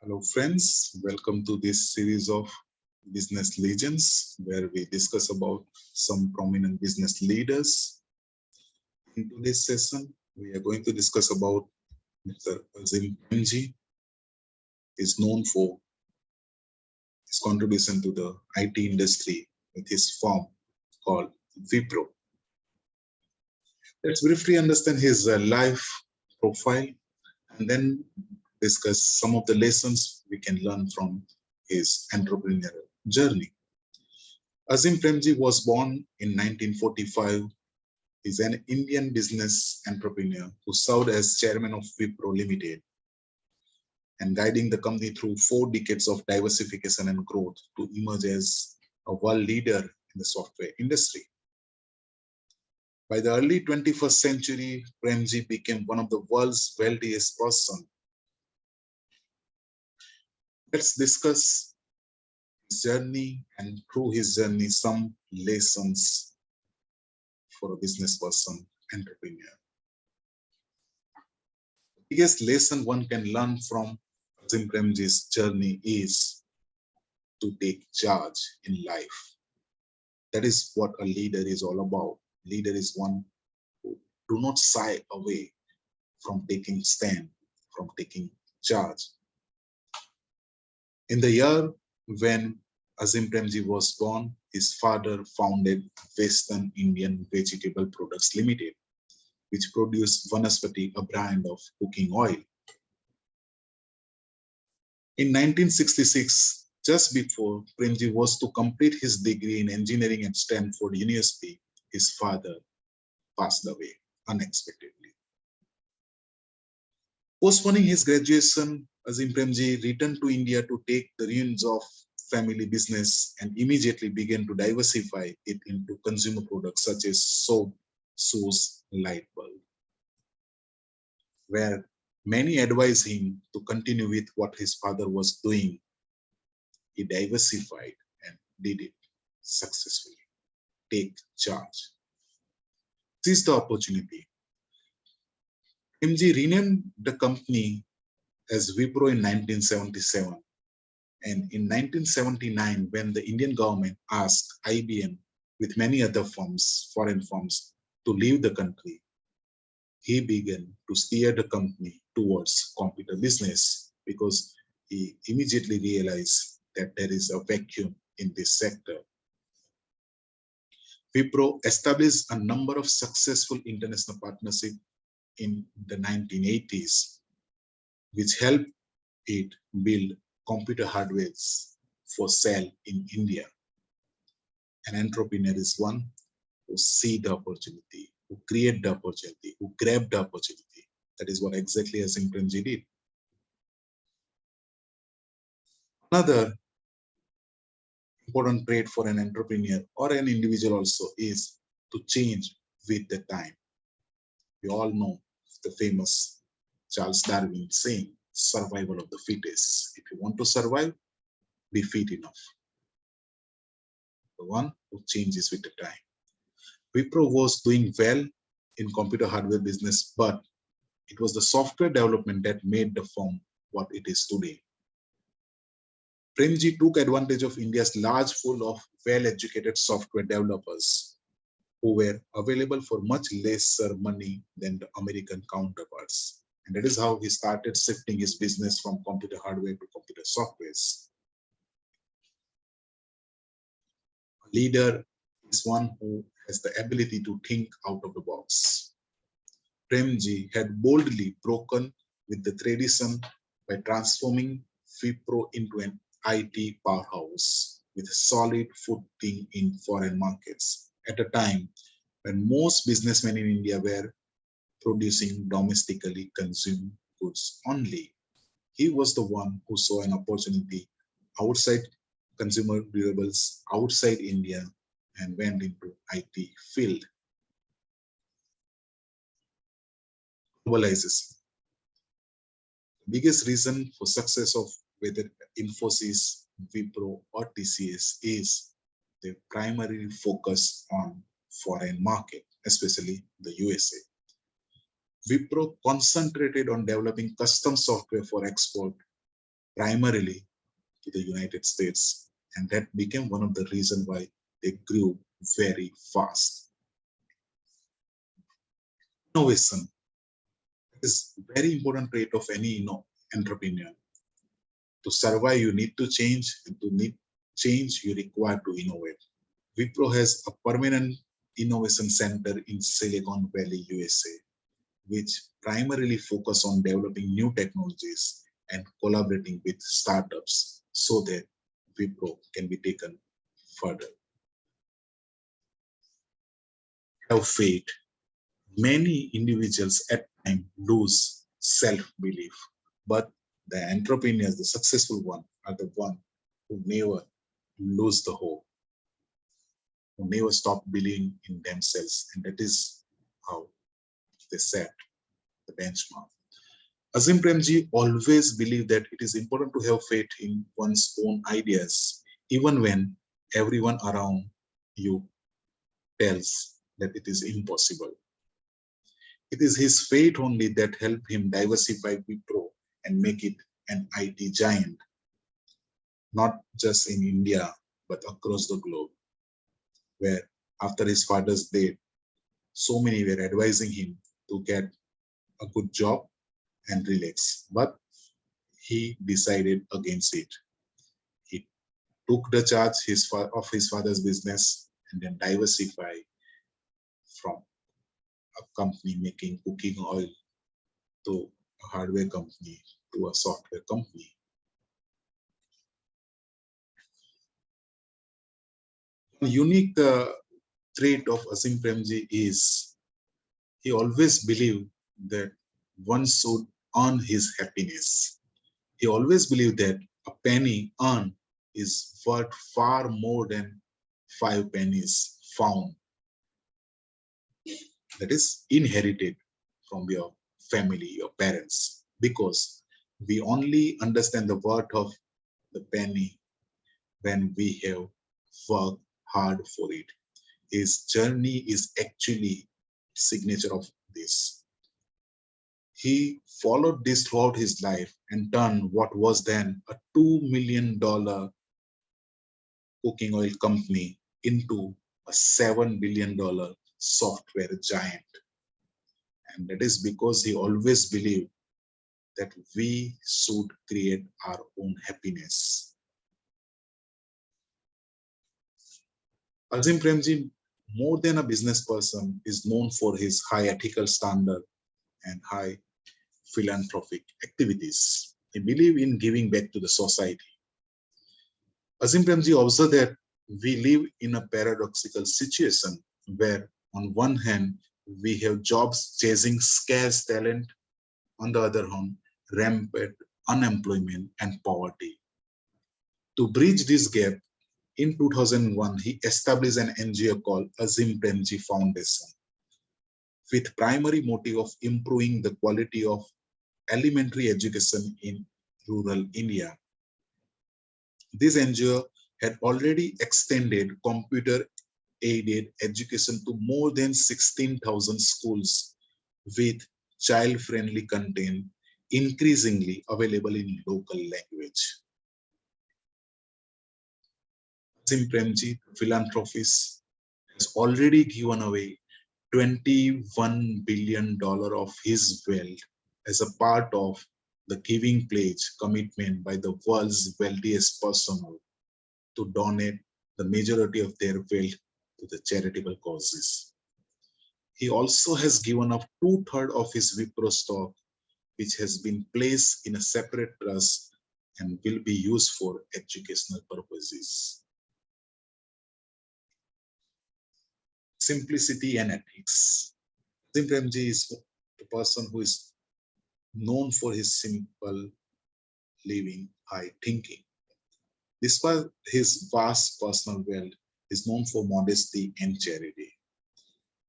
Hello, friends. Welcome to this series of business legends where we discuss about some prominent business leaders. In today's session, we are going to discuss about Mr. Azim Premji. Is known for his contribution to the IT industry with his firm called Wipro. Let's briefly understand his life profile and then discuss some of the lessons we can learn from his entrepreneurial journey. Azim Premji was born in 1945. He is an Indian business entrepreneur who served as chairman of Wipro Limited and guiding the company through 4 decades of diversification and growth to emerge as a world leader in the software industry. By the early 21st century, Premji became one of the world's wealthiest persons. Let's discuss his journey and through his journey some lessons for a business person, entrepreneur. The biggest lesson one can learn from Azim Premji's journey is to take charge in life. That is what a leader is all about. Leader is one who do not shy away from taking stand, from taking charge. In the year when Azim Premji was born, his father founded Western Indian Vegetable Products Limited, which produced Vanaspati, a brand of cooking oil. In 1966, just before Premji was to complete his degree in engineering at Stanford University, his father passed away unexpectedly. Postponing his graduation, Azim Premji returned to India to take the reins of family business and immediately began to diversify it into consumer products such as soap, shoes, light bulb. Where many advised him to continue with what his father was doing, he diversified and did it successfully. Take charge. Seize the opportunity. Premji renamed the company as Wipro in 1977. And in 1979, when the Indian government asked IBM with many other firms, foreign firms, to leave the country, he began to steer the company towards computer business because he immediately realized that there is a vacuum in this sector. Wipro established a number of successful international partnerships in the 1980s, which helped it build computer hardware for sale in India. An entrepreneur is one who see the opportunity, who create the opportunity, who grab the opportunity. That is what exactly Azim Premji did. Another important trait for an entrepreneur or an individual also is to change with the time. We all know the famous Charles Darwin saying, survival of the fittest. If you want to survive, be fit enough. The one who changes with the time. Wipro was doing well in computer hardware business, but it was the software development that made the firm what it is today. Premji took advantage of India's large pool of well-educated software developers who were available for much lesser money than the American counterparts. And that is how he started shifting his business from computer hardware to computer softwares. A leader is one who has the ability to think out of the box. Premji had boldly broken with the tradition by transforming Wipro into an IT powerhouse with a solid footing in foreign markets at a time when most businessmen in India were producing domestically consumed goods only. He was the one who saw an opportunity outside consumer durables, outside India, and went into IT field. Globalization. The biggest reason for success of whether Infosys, Wipro, or TCS is they primarily focus on foreign market, especially the USA. Wipro concentrated on developing custom software for export, primarily to the United States, and that became one of the reasons why they grew very fast. Innovation is very important trait of any entrepreneur. To survive, you need to change, and to need change, you require to innovate. Wipro has a permanent innovation center in Silicon Valley, USA, which primarily focus on developing new technologies and collaborating with startups so that Wipro can be taken further. Have faith. Many individuals at times lose self-belief, but the entrepreneurs, the successful one, are the one who never lose the hope, who never stop believing in themselves, and that is how they set the benchmark. Azim Premji always believed that it is important to have faith in one's own ideas, even when everyone around you tells that it is impossible. It is his faith only that helped him diversify Wipro and make it an IT giant, not just in India, but across the globe, where after his father's death, so many were advising him to get a good job and relax. But he decided against it. He took the charge of his father's business and then diversified from a company making cooking oil to a hardware company to a software company. One unique trait of Azim Premji is he always believed that one should earn his happiness. He always believed that a penny earned is worth far more than 5 pennies found, that is inherited from your family, your parents, because we only understand the worth of the penny when we have worked hard for it. His journey is actually signature of this. He followed this throughout his life and turned what was then a $2 million cooking oil company into a $7 billion software giant. And that is because he always believed that we should create our own happiness. Azim Premji, more than a business person, is known for his high ethical standard and high philanthropic activities. He believed in giving back to the society. Azim Premji observed that we live in a paradoxical situation where, on one hand, we have jobs chasing scarce talent, on the other hand, rampant unemployment and poverty. To bridge this gap, in 2001, he established an NGO called Azim Premji Foundation, with primary motive of improving the quality of elementary education in rural India. This NGO had already extended computer-aided education to more than 16,000 schools with child-friendly content increasingly available in local language. Azim Premji, the philanthropist, has already given away $21 billion of his wealth as a part of the giving pledge commitment by the world's wealthiest personnel to donate the majority of their wealth to the charitable causes. He also has given up 2/3 of his Wipro stock, which has been placed in a separate trust and will be used for educational purposes. Simplicity and ethics. Azim Premji is the person who is known for his simple living, high thinking. Despite his vast personal wealth, he is known for modesty and charity.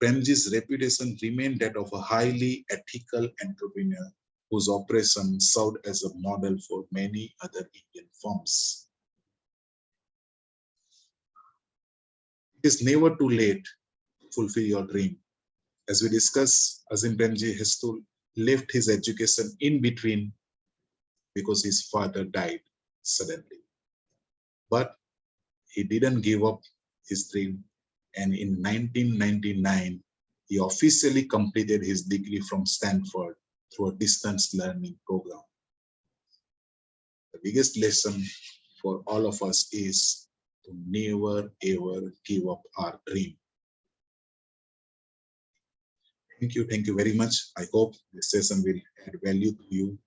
Premji's reputation remained that of a highly ethical entrepreneur whose operation served as a model for many other Indian firms. It is never too late to fulfill your dream. As we discussed, Azim Premji has to left his education in between because his father died suddenly. But he didn't give up his dream, and in 1999, he officially completed his degree from Stanford through a distance learning program. The biggest lesson for all of us is to never ever give up our dream. Thank you very much. I hope this session will add value to you.